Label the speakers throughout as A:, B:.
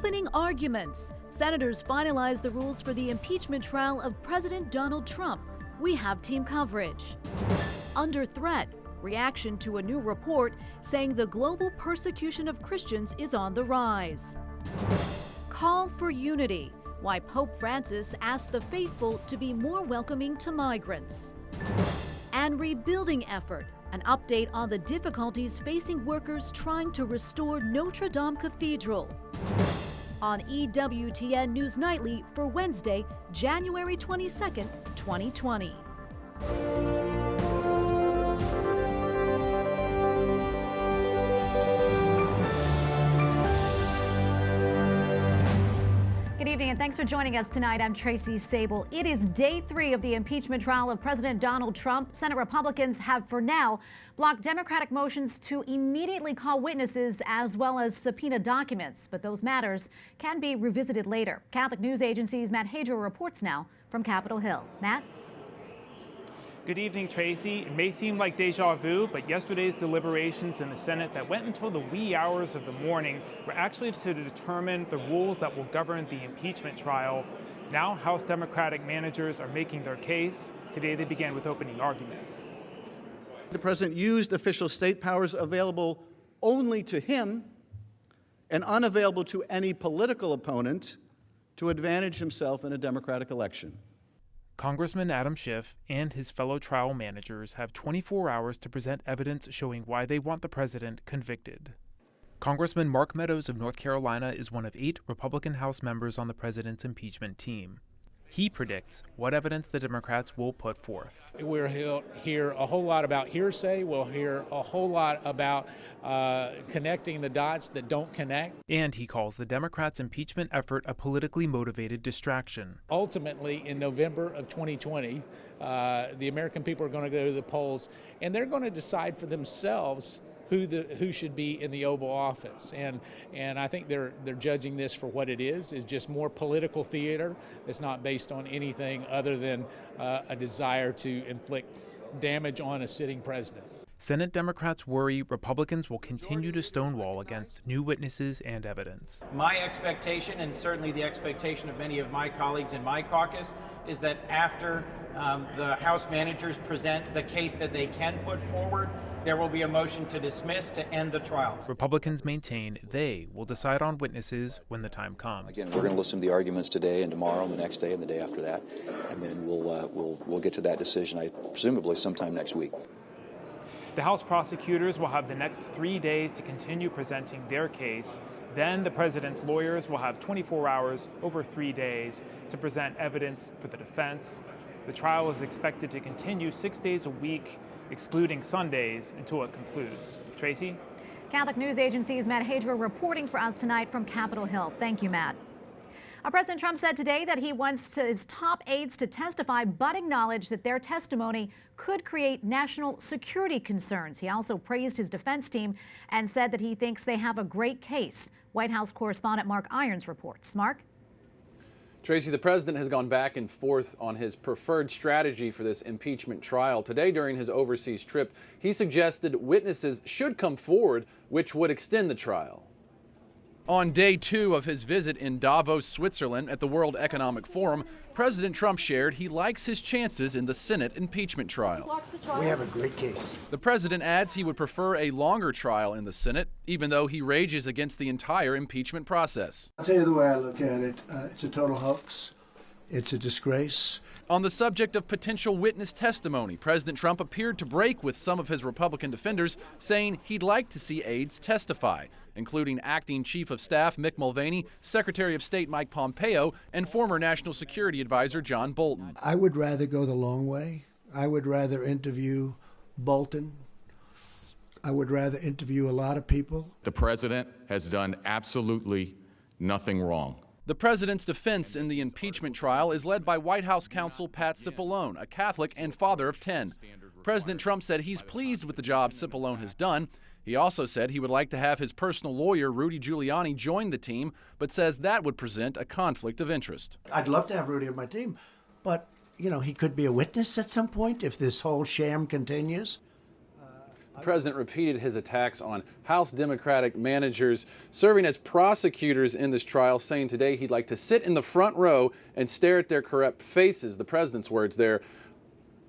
A: Opening arguments. Senators finalize the rules for the impeachment trial of President Donald Trump. We have team coverage. Under threat. Reaction to a new report saying the global persecution of Christians is on the rise. Call for unity. Why Pope Francis asked the faithful to be more welcoming to migrants. And rebuilding effort. An update on the difficulties facing workers trying to restore Notre Dame Cathedral. On EWTN News Nightly for Wednesday, January 22nd, 2020.
B: Good evening and thanks for joining us tonight. I'm Tracy Sable. It is day 3 of the impeachment trial of President Donald Trump. Senate Republicans have, for now, blocked Democratic motions to immediately call witnesses as well as subpoena documents. But those matters can be revisited later. Catholic news agency's Matt Hadro reports now from Capitol Hill. Matt?
C: Good evening, Tracy. It may seem like deja vu, but yesterday's deliberations in the Senate that went until the wee hours of the morning were actually to determine the rules that will govern the impeachment trial. Now, House Democratic managers are making their case. Today, they began with opening arguments.
D: The president used official state powers available only to him and unavailable to any political opponent to advantage himself in a Democratic election.
C: Congressman Adam Schiff and his fellow trial managers have 24 hours to present evidence showing why they want the president convicted. Congressman Mark Meadows of North Carolina is one of 8 Republican House members on the president's impeachment team. He predicts what evidence the Democrats will put forth.
E: We'll hear a whole lot about hearsay. We'll hear a whole lot about connecting the dots that don't connect.
C: And he calls the Democrats' impeachment effort a politically motivated distraction.
E: Ultimately, in November of 2020, the American people are going to go to the polls, and they're going to decide for themselves who should be in the Oval Office, and I think they're judging this for what it is just more political theater that's not based on anything other than a desire to inflict damage on a sitting president.
C: Senate Democrats worry Republicans will continue to stonewall against new witnesses and evidence.
F: My expectation, and certainly the expectation of many of my colleagues in my caucus, is that after the House managers present the case that they can put forward, there will be a motion to dismiss to end the trial.
C: Republicans maintain they will decide on witnesses when the time comes.
G: Again, we're going to listen to the arguments today and tomorrow and the next day and the day after that, and then we'll get to that decision, presumably sometime next week.
C: The House prosecutors will have the next 3 days to continue presenting their case. Then the president's lawyers will have 24 hours over 3 days to present evidence for the defense. The trial is expected to continue 6 days a week, excluding Sundays, until it concludes. Tracy?
B: Catholic news agency's Matt Hadro reporting for us tonight from Capitol Hill. Thank you, Matt. President Trump said today that he wants his top aides to testify, but acknowledged that their testimony could create national security concerns. He also praised his defense team and said that he thinks they have a great case. White House correspondent Mark Irons reports. Mark?
H: Tracy, the president has gone back and forth on his preferred strategy for this impeachment trial. Today, during his overseas trip, he suggested witnesses should come forward, which would extend the trial. On day 2 of his visit in Davos, Switzerland at the World Economic Forum, President Trump shared he likes his chances in the Senate impeachment trial.
I: We have a great case.
H: The president adds he would prefer a longer trial in the Senate, even though he rages against the entire impeachment process.
I: I'll tell you the way I look at it. It's a total hoax. It's a disgrace.
H: On the subject of potential witness testimony, President Trump appeared to break with some of his Republican defenders, saying he'd like to see aides testify, including Acting Chief of Staff Mick Mulvaney, Secretary of State Mike Pompeo, and former National Security Advisor John Bolton.
I: I would rather go the long way. I would rather interview Bolton. I would rather interview a lot of people.
J: The president has done absolutely nothing wrong.
H: The president's defense in the impeachment trial is led by White House counsel Pat Cipollone, a Catholic and father of 10. President Trump said he's pleased with the job Cipollone has done. He also said he would like to have his personal lawyer, Rudy Giuliani, join the team, but says that would present a conflict of interest.
I: I'd love to have Rudy on my team, but, he could be a witness at some point if this whole sham continues.
H: The president repeated his attacks on House Democratic managers serving as prosecutors in this trial, saying today he'd like to sit in the front row and stare at their corrupt faces, the president's words there.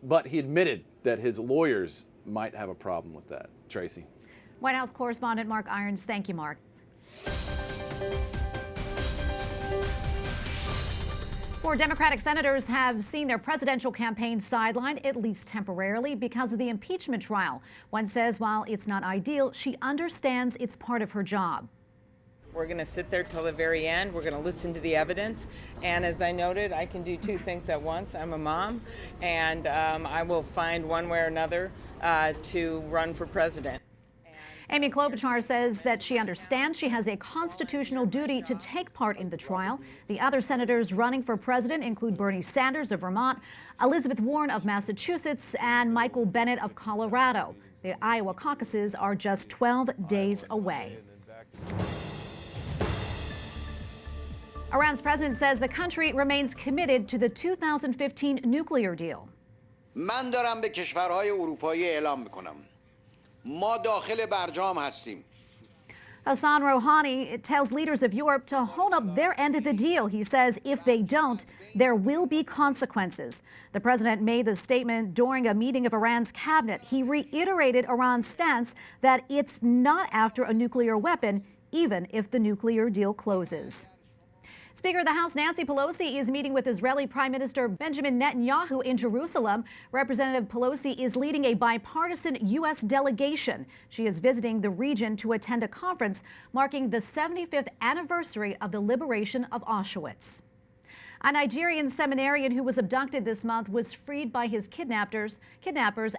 H: But he admitted that his lawyers might have a problem with that. Tracy.
B: White House correspondent Mark Irons. Thank you, Mark. Four Democratic senators have seen their presidential campaign sidelined, at least temporarily, because of the impeachment trial. One says while it's not ideal, she understands it's part of her job.
K: We're going to sit there till the very end. We're going to listen to the evidence. And as I noted, I can do two things at once. I'm a mom, and I will find one way or another to run for president.
B: Amy Klobuchar says that she understands she has a constitutional duty to take part in the trial. The other senators running for president include Bernie Sanders of Vermont, Elizabeth Warren of Massachusetts, and Michael Bennet of Colorado. The Iowa caucuses are just 12 days away. Iran's president says the country remains committed to the 2015 nuclear deal.
L: من دارم به کشورهای اروپایی اعلام میکنم. ما داخل برجام هستیم.
B: Hassan Rouhani tells leaders of Europe to hold up their end of the deal. He says if they don't, there will be consequences. The president made the statement during a meeting of Iran's cabinet. He reiterated Iran's stance that it's not after a nuclear weapon, even if the nuclear deal closes. Speaker of the House Nancy Pelosi is meeting with Israeli Prime Minister Benjamin Netanyahu in Jerusalem. Representative Pelosi is leading a bipartisan U.S. delegation. She is visiting the region to attend a conference marking the 75th anniversary of the liberation of Auschwitz. A Nigerian seminarian who was abducted this month was freed by his kidnappers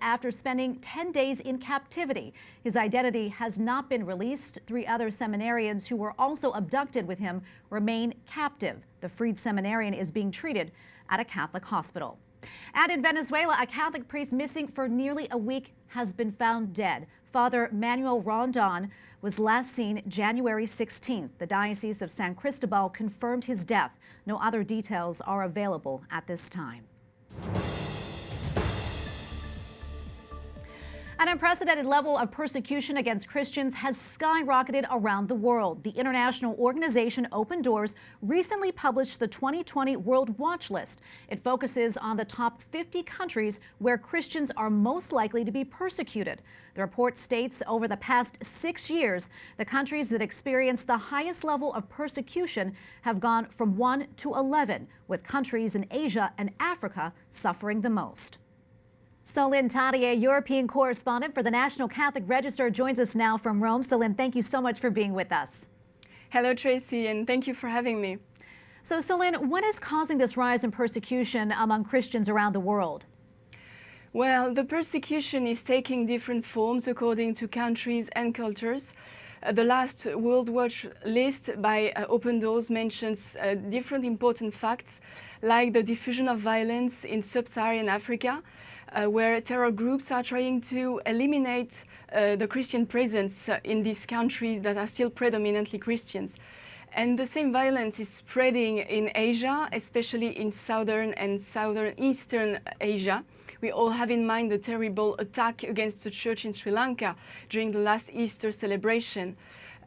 B: after spending 10 days in captivity. His identity has not been released. 3 other seminarians who were also abducted with him remain captive. The freed seminarian is being treated at a Catholic hospital. And in Venezuela, a Catholic priest missing for nearly a week has been found dead. Father Manuel Rondon was last seen January 16th. The Diocese of San Cristobal confirmed his death. No other details are available at this time. An unprecedented level of persecution against Christians has skyrocketed around the world. The international organization Open Doors recently published the 2020 World Watch List. It focuses on the top 50 countries where Christians are most likely to be persecuted. The report states over the past 6 years, the countries that experience the highest level of persecution have gone from 1 to 11, with countries in Asia and Africa suffering the most. Solène Tadié, European correspondent for the National Catholic Register, joins us now from Rome. Solène, thank you so much for being with us.
M: Hello, Tracy, and thank you for having me.
B: So, Solène, what is causing this rise in persecution among Christians around the world?
M: Well, the persecution is taking different forms according to countries and cultures. The last World Watch List by Open Doors mentions different important facts, like the diffusion of violence in sub-Saharan Africa, where terror groups are trying to eliminate the Christian presence in these countries that are still predominantly Christians. And the same violence is spreading in Asia, especially in southern and southeastern Asia. We all have in mind the terrible attack against the church in Sri Lanka during the last Easter celebration.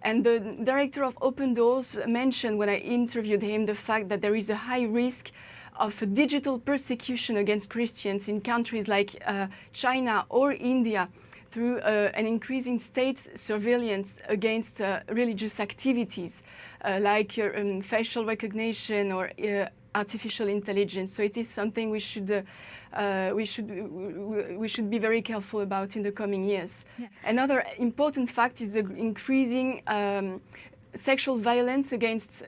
M: And the director of Open Doors mentioned when I interviewed him the fact that there is a high risk of digital persecution against Christians in countries like China or India through an increasing state surveillance against religious activities like facial recognition or artificial intelligence. So it is something we should be very careful about in the coming years. Yeah. Another important fact is the increasing sexual violence against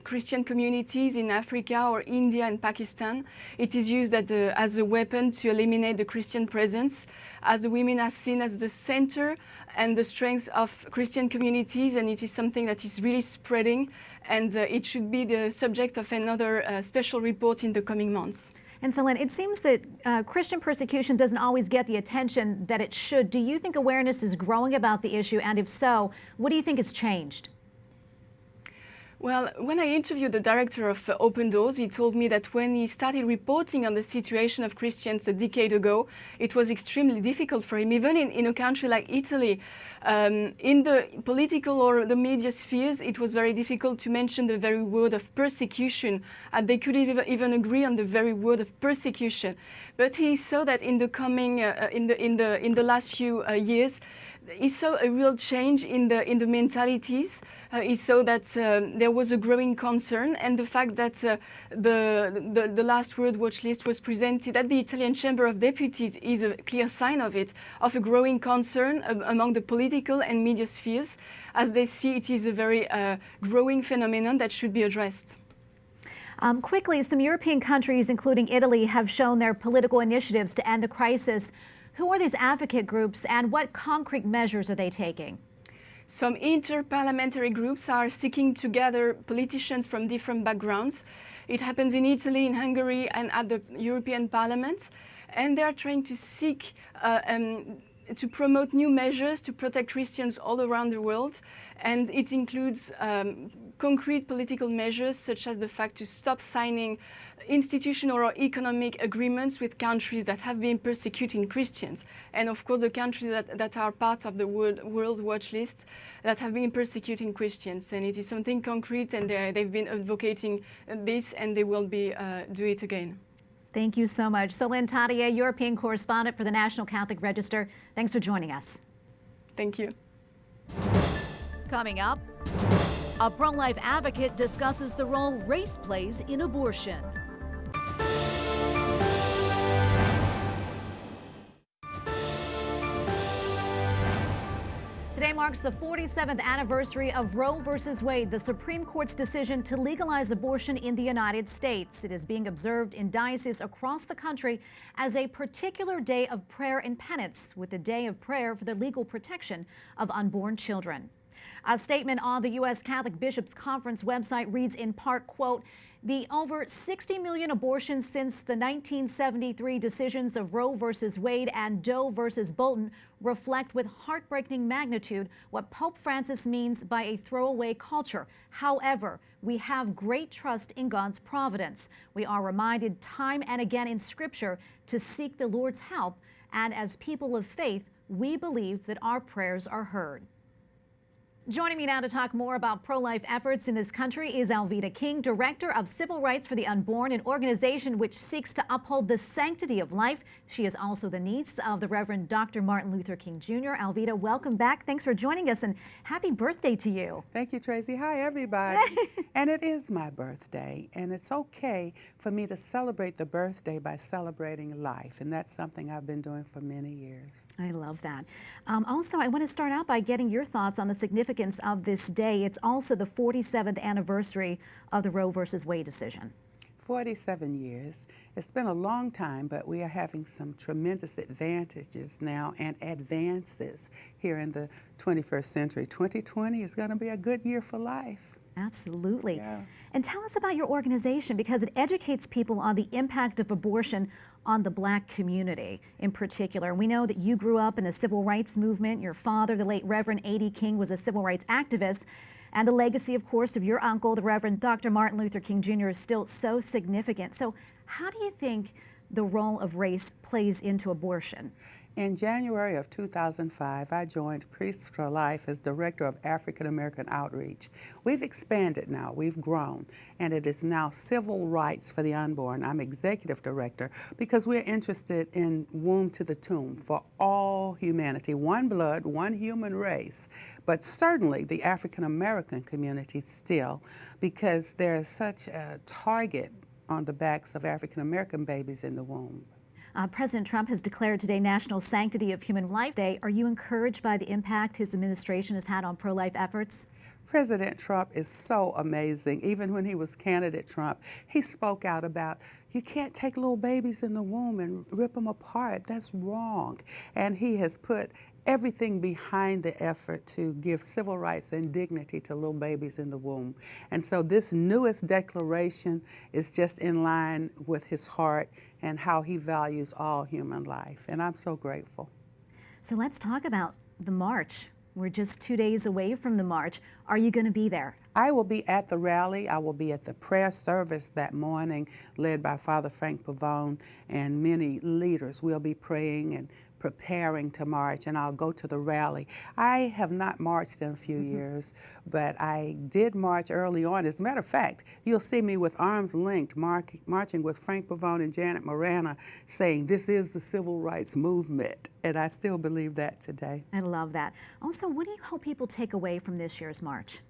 M: Christian communities in Africa or India and Pakistan. It is used as a weapon to eliminate the Christian presence, as the women are seen as the center and the strength of Christian communities, and it is something that is really spreading, and it should be the subject of another special report in the coming months.
B: And Solène, it seems that Christian persecution doesn't always get the attention that it should. Do you think awareness is growing about the issue? And if so, what do you think has changed?
M: Well, when I interviewed the director of Open Doors, he told me that when he started reporting on the situation of Christians a decade ago, it was extremely difficult for him, even in a country like Italy. In the political or the media spheres, it was very difficult to mention the very word of persecution. They couldn't even agree on the very word of persecution. But he saw that in the coming, in the last few years, he saw a real change in the mentalities. He saw that there was a growing concern, and the fact that the last World Watch list was presented at the Italian Chamber of Deputies is a clear sign of it, of a growing concern among the political and media spheres, as they see it is a very growing phenomenon that should be addressed.
B: Quickly, some European countries, including Italy, have shown their political initiatives to end the crisis. Who are these advocate groups, and what concrete measures are they taking?
M: Some inter-parliamentary groups are seeking to gather politicians from different backgrounds. It happens in Italy, in Hungary, and at the European Parliament. And they are trying to seek to promote new measures to protect Christians all around the world. And it includes concrete political measures, such as the fact to stop signing institutional or economic agreements with countries that have been persecuting Christians. And of course, the countries that are part of the World Watch list that have been persecuting Christians. And it is something concrete, and they've been advocating this, and they will be do it again.
B: Thank you so much. Solène Tadié, European correspondent for the National Catholic Register. Thanks for joining us.
M: Thank you.
A: Coming up, a pro-life advocate discusses the role race plays in abortion.
B: Today marks the 47th anniversary of Roe v. Wade, the Supreme Court's decision to legalize abortion in the United States. It is being observed in dioceses across the country as a particular day of prayer and penance, with a day of prayer for the legal protection of unborn children. A statement on the U.S. Catholic Bishops' Conference website reads in part, quote, "The over 60 million abortions since the 1973 decisions of Roe v. Wade and Doe v. Bolton reflect with heartbreaking magnitude what Pope Francis means by a throwaway culture. However, we have great trust in God's providence. We are reminded time and again in Scripture to seek the Lord's help, and as people of faith, we believe that our prayers are heard." Joining me now to talk more about pro-life efforts in this country is Alveda King, Director of Civil Rights for the Unborn, an organization which seeks to uphold the sanctity of life. She is also the niece of the Reverend Dr. Martin Luther King Jr. Alveda, welcome back. Thanks for joining us, and happy birthday to you.
N: Thank you, Tracy. Hi, everybody. And it is my birthday, and it's okay for me to celebrate the birthday by celebrating life, and that's something I've been doing for many years.
B: I love that. Also, I want to start out by getting your thoughts on the significance of this day. It's also the 47th anniversary of the Roe v. Wade decision.
N: 47 years. It's been a long time, but we are having some tremendous advantages now and advances here in the 21st century. 2020 is going to be a good year for life.
B: Absolutely.
N: Yeah.
B: And tell us about your organization, because it educates people on the impact of abortion on the Black community in particular. We know that you grew up in the civil rights movement. Your father, the late Reverend A.D. King, was a civil rights activist. And the legacy, of course, of your uncle, the Reverend Dr. Martin Luther King Jr. is still so significant. So how do you think the role of race plays into abortion?
N: In January of 2005, I joined Priests for Life as Director of African American Outreach. We've expanded now, we've grown, and it is now Civil Rights for the Unborn. I'm Executive Director because we're interested in womb to the tomb for all humanity, one blood, one human race, but certainly the African American community still, because there is such a target on the backs of African American babies in the womb.
B: President Trump has declared today National Sanctity of Human Life Day. Are you encouraged by the impact his administration has had on pro-life efforts?
N: President Trump is so amazing. Even when he was candidate Trump, he spoke out about, you can't take little babies in the womb and rip them apart. That's wrong. And he has put everything behind the effort to give civil rights and dignity to little babies in the womb. And so this newest declaration is just in line with his heart and how he values all human life. And I'm so grateful.
B: So let's talk about the march We're just 2 days away from the march. Are you going to be there?
N: I will be at the rally. I will be at the prayer service that morning, led by Father Frank Pavone and many leaders. We'll be praying and preparing to march, and I'll go to the rally. I have not marched in a few years, but I did march early on. As a matter of fact, you'll see me with arms linked, marching with Frank Pavone and Janet Morana, saying this is the civil rights movement, and I still believe that today.
B: I love that. Also, what do you hope people take away from this year's march?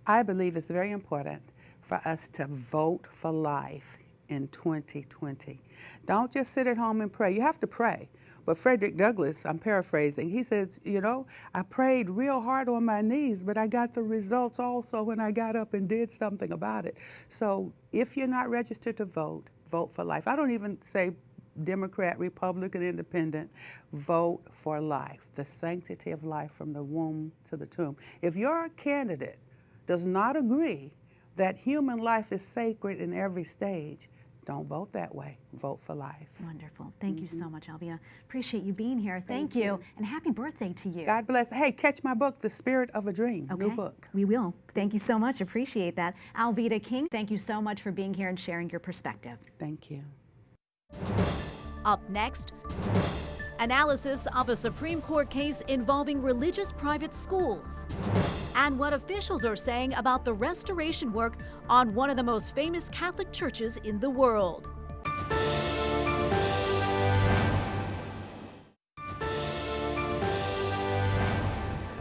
N: I believe it's very important for us to vote for life in 2020. Don't just sit at home and pray. You have to pray. But Frederick Douglass, I'm paraphrasing, he says, you know, I prayed real hard on my knees, but I got the results also when I got up and did something about it. So if you're not registered to vote, vote for life. I don't even say Democrat, Republican, Independent. Vote for life, the sanctity of life from the womb to the tomb. If your candidate does not agree that human life is sacred in every stage, don't vote that way. Vote for life.
B: Wonderful. Thank you so much, Alveda. Appreciate you being here. Thank you. And happy birthday to you.
N: God bless. Hey, catch my book, The Spirit of a Dream.
B: Okay.
N: New book.
B: We will. Thank you so much. Appreciate that. Alveda King, thank you so much for being here and sharing your perspective.
N: Thank you.
A: Up next, analysis of a Supreme Court case involving religious private schools, and what officials are saying about the restoration work on one of the most famous Catholic churches in the world.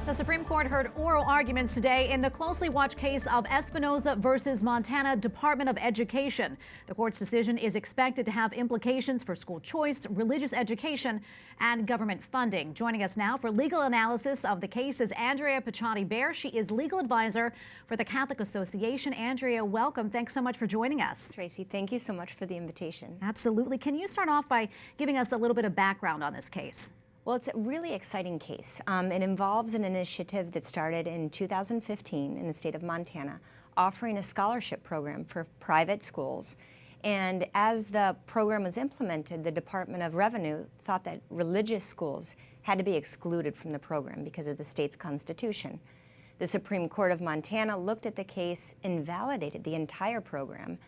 B: The Supreme Court heard oral arguments today in the closely watched case of Espinoza versus Montana Department of Education. The court's decision is expected to have implications for school choice, religious education, and government funding. Joining us now for legal analysis of the case is Andrea Picciotti-Bear. She is legal advisor for the Catholic Association. Andrea, welcome. Thanks so much for joining us.
O: Tracy, thank you so much for the invitation.
B: Absolutely. Can you start off by giving us a little bit of background on this case?
O: Well, it's a really exciting case. It involves an initiative that started in 2015 in the state of Montana, offering a scholarship program for private schools. And as the program was implemented, the Department of Revenue thought that religious schools had to be excluded from the program because of the state's constitution. The Supreme Court of Montana looked at the case, invalidated the entire program,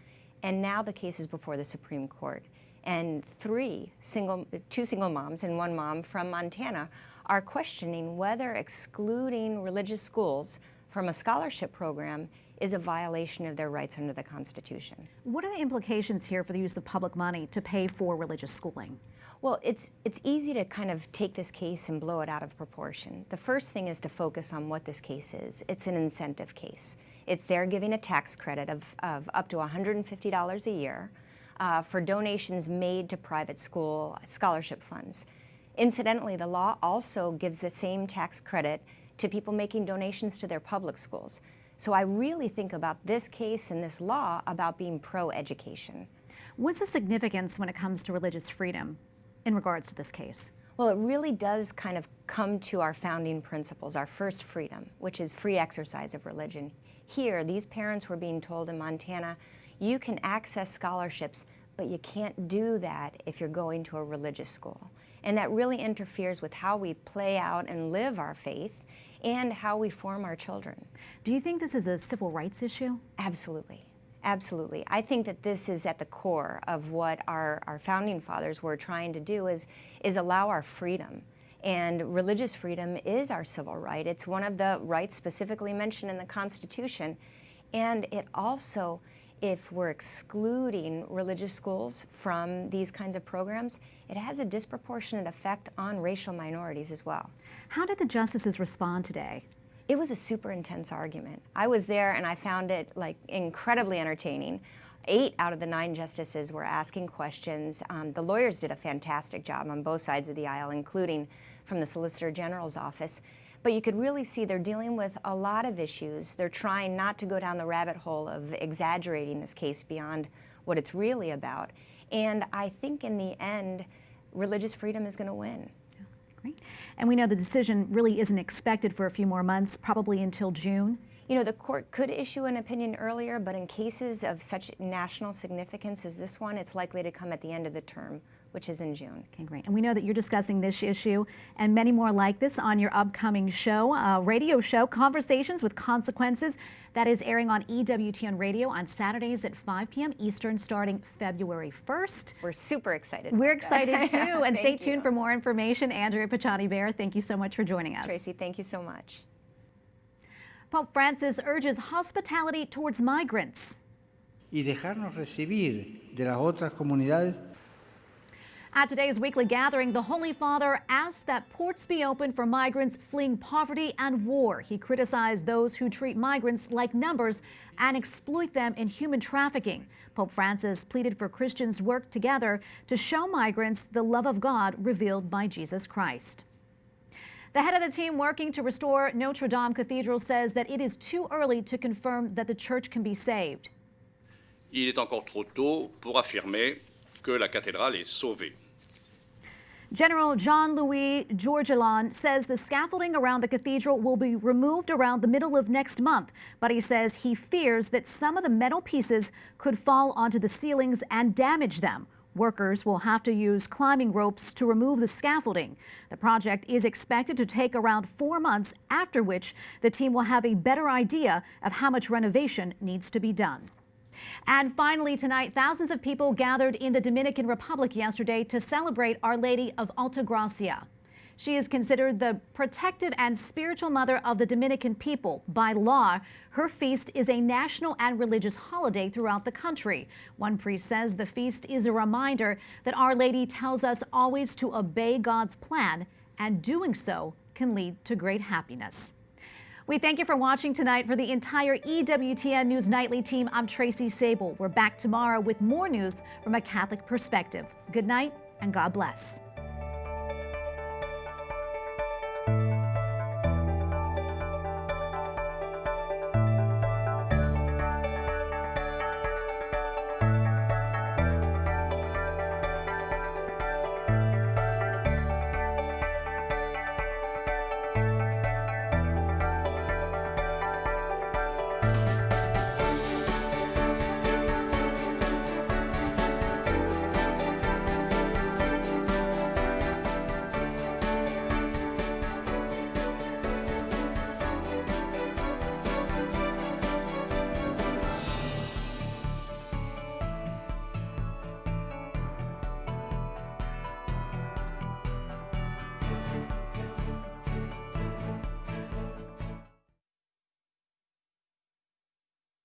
O: and now the case is before the Supreme Court. And two single moms and one mom from Montana are questioning whether excluding religious schools from a scholarship program is a violation of their rights under the Constitution.
B: What are the implications here for the use of public money to pay for religious schooling?
O: Well, it's easy to kind of take this case and blow it out of proportion. The first thing is to focus on what this case is. It's an incentive case. They're giving a tax credit of up to $150 a year. For donations made to private school scholarship funds. Incidentally, the law also gives the same tax credit to people making donations to their public schools. So I really think about this case and this law about being pro-education.
B: What's the significance when it comes to religious freedom in regards to this case?
O: Well, it really does kind of come to our founding principles, our first freedom, which is free exercise of religion. Here, these parents were being told in Montana, you can access scholarships, but you can't do that if you're going to a religious school. And that really interferes with how we play out and live our faith and how we form our children.
B: Do you think this is a civil rights issue?
O: Absolutely. Absolutely. I think that this is at the core of what our founding fathers were trying to do is allow our freedom. And religious freedom is our civil right. It's one of the rights specifically mentioned in the Constitution. And it also, if we're excluding religious schools from these kinds of programs, it has a disproportionate effect on racial minorities as well.
B: How did the justices respond today?
O: It was a super intense argument. I was there and I found it incredibly entertaining. 8 out of the 9 justices were asking questions. The lawyers did a fantastic job on both sides of the aisle, including from the Solicitor General's office. But you could really see they're dealing with a lot of issues. They're trying not to go down the rabbit hole of exaggerating this case beyond what it's really about. And I think in the end, religious freedom is going to win.
B: Great. And we know the decision really isn't expected for a few more months, probably until June.
O: You know, the court could issue an opinion earlier, but in cases of such national significance as this one, it's likely to come at the end of the term which is in June.
B: Okay, great. And we know that you're discussing this issue and many more like this on your upcoming show, radio show, Conversations with Consequences, that is airing on EWTN Radio on Saturdays at 5 p.m. Eastern starting February 1st.
O: We're super excited.
B: We're excited too. And stay
O: Thank
B: tuned
O: you.
B: for more information. Andrea Pachani-Bear, thank you so much for joining us.
O: Tracy, thank you so much.
B: Pope Francis urges hospitality towards migrants.
P: Y dejarnos recibir de las otras comunidades.
B: At today's weekly gathering, the Holy Father asked that ports be open for migrants fleeing poverty and war. He criticized those who treat migrants like numbers and exploit them in human trafficking. Pope Francis pleaded for Christians to work together to show migrants the love of God revealed by Jesus Christ. The head of the team working to restore Notre Dame Cathedral says that it is too early to confirm that the church can be saved.
Q: Il est encore trop tôt pour affirmer que la cathédrale est sauvée.
B: General Jean-Louis Georgelon says the scaffolding around the cathedral will be removed around the middle of next month, but he says he fears that some of the metal pieces could fall onto the ceilings and damage them. Workers will have to use climbing ropes to remove the scaffolding. The project is expected to take around 4 months, after which the team will have a better idea of how much renovation needs to be done. And finally tonight, thousands of people gathered in the Dominican Republic yesterday to celebrate Our Lady of Altagracia. She is considered the protective and spiritual mother of the Dominican people. By law, her feast is a national and religious holiday throughout the country. One priest says the feast is a reminder that Our Lady tells us always to obey God's plan, and doing so can lead to great happiness. We thank you for watching tonight. For the entire EWTN News Nightly team, I'm Tracy Sable. We're back tomorrow with more news from a Catholic perspective. Good night and God bless.